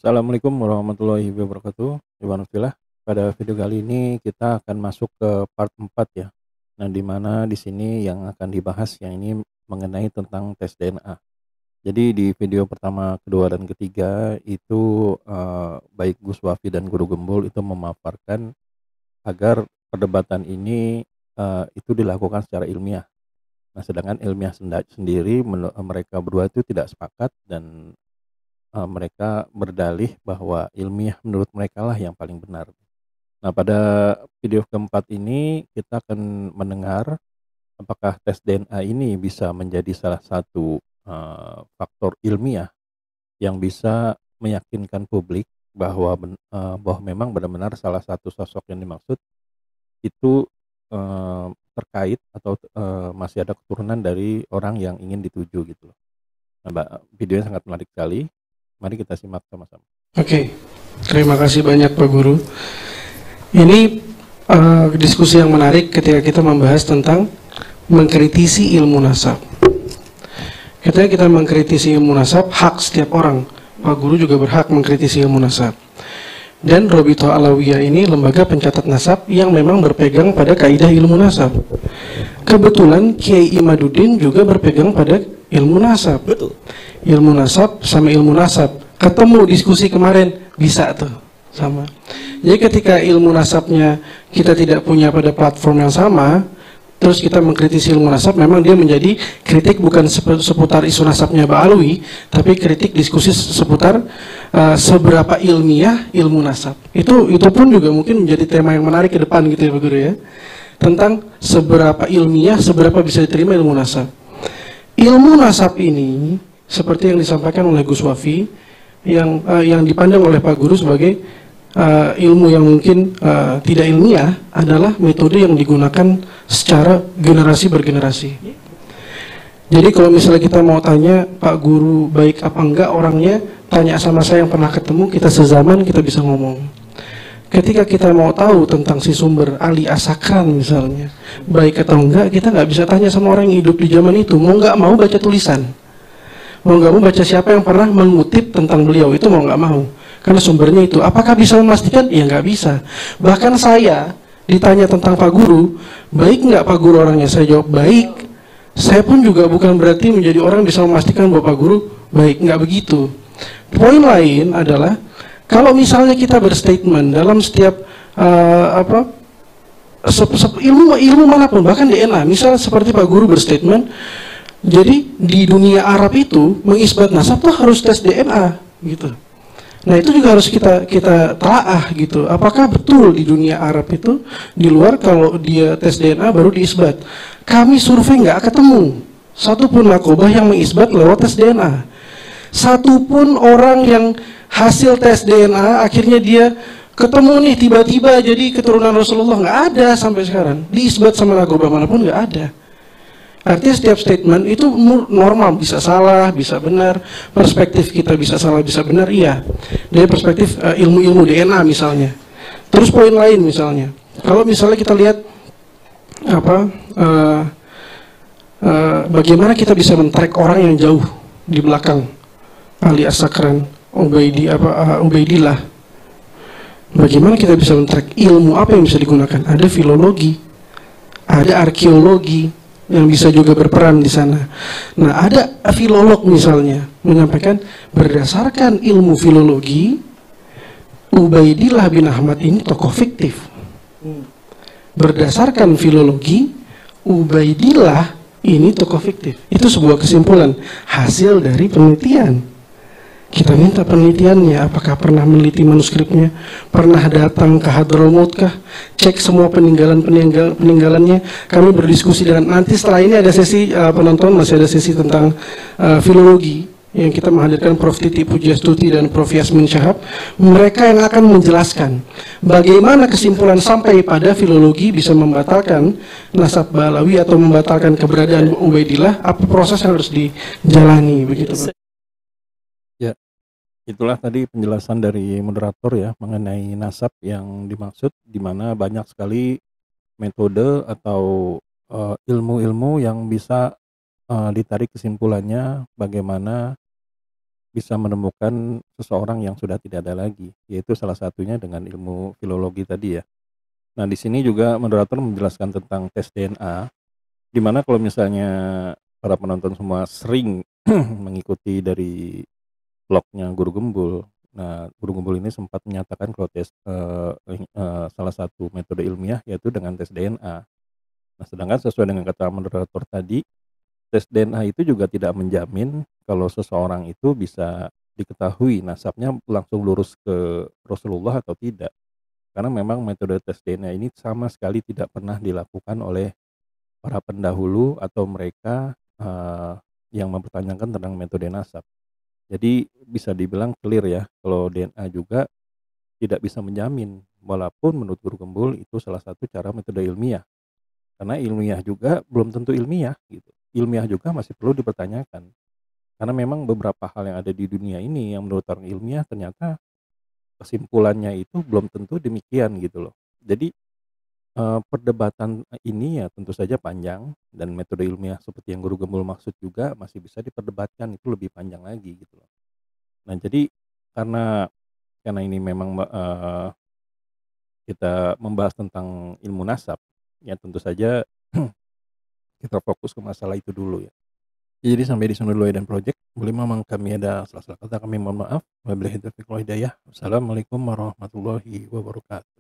Assalamualaikum warahmatullahi wabarakatuh. Iwanillah. Pada video kali ini kita akan masuk ke part 4 ya. Nah, di mana di sini yang akan dibahas yang ini mengenai tentang tes DNA. Jadi di video pertama, kedua, dan ketiga itu baik Gus Wafi dan Guru Gembul itu memaparkan agar perdebatan ini itu dilakukan secara ilmiah. Nah, sedangkan ilmiah sendiri mereka berdua itu tidak sepakat dan mereka berdalih bahwa ilmiah menurut mereka lah yang paling benar. Nah, pada video keempat ini kita akan mendengar apakah tes DNA ini bisa menjadi salah satu faktor ilmiah yang bisa meyakinkan publik bahwa memang benar-benar salah satu sosok yang dimaksud itu terkait atau masih ada keturunan dari orang yang ingin dituju gitu loh. Nah, videonya sangat menarik sekali. Mari kita simak sama-sama. Oke, terima kasih banyak Pak Guru. Ini diskusi yang menarik ketika kita membahas tentang mengkritisi ilmu nasab. Ketika kita mengkritisi ilmu nasab, hak setiap orang. Pak Guru juga berhak mengkritisi ilmu nasab. Dan Robito Alawiyah ini lembaga pencatat nasab yang memang berpegang pada kaidah ilmu nasab. Kebetulan Kiai Imaduddin juga berpegang pada ilmu nasab. Betul. Ilmu nasab sama ilmu nasab ketemu diskusi kemarin bisa tuh sama. Jadi ketika ilmu nasabnya kita tidak punya pada platform yang sama, terus kita mengkritisi ilmu nasab, memang dia menjadi kritik bukan seputar isu nasabnya Ba'alwi, tapi kritik diskusi seputar seberapa ilmiah ilmu nasab. Itu pun juga mungkin menjadi tema yang menarik ke depan gitu ya Pak Guru ya. Tentang seberapa ilmiah, seberapa bisa diterima ilmu nasab. Ilmu nasab ini seperti yang disampaikan oleh Gus Wafi, yang dipandang oleh Pak Guru sebagai ilmu yang mungkin tidak ilmiah adalah metode yang digunakan secara generasi bergenerasi. Jadi kalau misalnya kita mau tanya Pak Guru baik apa enggak orangnya, tanya sama saya yang pernah ketemu, kita sezaman kita bisa ngomong. Ketika kita mau tahu tentang si sumber Ali Asakran misalnya, baik atau enggak, kita nggak bisa tanya sama orang yang hidup di zaman itu, mau nggak mau baca tulisan. Mau nggak mau baca siapa yang pernah mengutip tentang beliau, itu mau nggak mau. Karena sumbernya itu, apakah bisa memastikan? Ya nggak bisa. Bahkan saya ditanya tentang Pak Guru, baik nggak Pak Guru orangnya? Saya jawab baik. Saya pun juga bukan berarti menjadi orang bisa memastikan bahwa Pak Guru baik, nggak begitu. Poin lain adalah, kalau misalnya kita berstatement dalam setiap ilmu manapun, bahkan DNA, misal seperti Pak Guru berstatement, jadi di dunia Arab itu mengisbat nasab tuh harus tes DNA gitu. Nah itu juga harus kita telaah gitu. Apakah betul di dunia Arab itu di luar kalau dia tes DNA baru diisbat? Kami survei nggak ketemu satupun nakobah yang mengisbat lewat tes DNA. Satupun orang yang hasil tes DNA akhirnya dia ketemu nih tiba-tiba jadi keturunan Rasulullah, nggak ada sampai sekarang. Diisbat sama nakobah manapun nggak ada. Artinya setiap statement itu normal, bisa salah, bisa benar. Perspektif kita bisa salah, bisa benar, iya. Dari perspektif ilmu-ilmu DNA misalnya. Terus poin lain misalnya, kalau misalnya kita lihat bagaimana kita bisa men-track orang yang jauh di belakang Ali As-Sakran, Ubaidillah. Bagaimana kita bisa men-track ilmu apa yang bisa digunakan? Ada filologi, ada arkeologi yang bisa juga berperan di sana. Nah, ada filolog misalnya menyampaikan berdasarkan ilmu filologi, Ubaidillah bin Ahmad ini tokoh fiktif. Berdasarkan filologi, Ubaidillah ini tokoh fiktif. Itu sebuah kesimpulan hasil dari penelitian. Kita minta penelitiannya, apakah pernah meneliti manuskripnya, pernah datang ke Hadramaut kah, cek semua peninggalannya. Kami berdiskusi dengan, nanti setelah ini ada sesi penonton, masih ada sesi tentang filologi yang kita menghadirkan Prof. Titi Pujiastuti dan Prof. Yasmin Syahab. Mereka yang akan menjelaskan bagaimana kesimpulan sampai pada filologi bisa membatalkan nasab Ba'alawi atau membatalkan keberadaan Ubaidillah, apa proses yang harus dijalani begitu Pak. Itulah tadi penjelasan dari moderator ya mengenai nasab yang dimaksud, di mana banyak sekali metode atau ilmu-ilmu yang bisa ditarik kesimpulannya bagaimana bisa menemukan seseorang yang sudah tidak ada lagi, yaitu salah satunya dengan ilmu filologi tadi ya. Nah, di sini juga moderator menjelaskan tentang tes DNA, di mana kalau misalnya para penonton semua sering mengikuti dari vlog-nya Guru Gembul. Nah, Guru Gembul ini sempat menyatakan kalau salah satu metode ilmiah yaitu dengan tes DNA. Nah, sedangkan sesuai dengan kata moderator tadi, tes DNA itu juga tidak menjamin kalau seseorang itu bisa diketahui nasabnya langsung lurus ke Rasulullah atau tidak. Karena memang metode tes DNA ini sama sekali tidak pernah dilakukan oleh para pendahulu atau mereka yang mempertanyakan tentang metode nasab. Jadi bisa dibilang clear ya, kalau DNA juga tidak bisa menjamin, walaupun menurut Guru Gembul itu salah satu cara metode ilmiah. Karena ilmiah juga belum tentu ilmiah gitu. Ilmiah juga masih perlu dipertanyakan. Karena memang beberapa hal yang ada di dunia ini yang menurut orang ilmiah ternyata kesimpulannya itu belum tentu demikian gitu loh. Jadi perdebatan ini ya tentu saja panjang dan metode ilmiah seperti yang Guru Gembul maksud juga masih bisa diperdebatkan, itu lebih panjang lagi gitu loh. Nah jadi karena ini memang kita membahas tentang ilmu nasab, ya tentu saja kita fokus ke masalah itu dulu ya. Jadi sampai di sini dulu ya dan project. Boleh memang kami ada salah-salah kata kami mohon maaf. Wabillahi taufiq wal hidayah. Wassalamualaikum warahmatullahi wabarakatuh.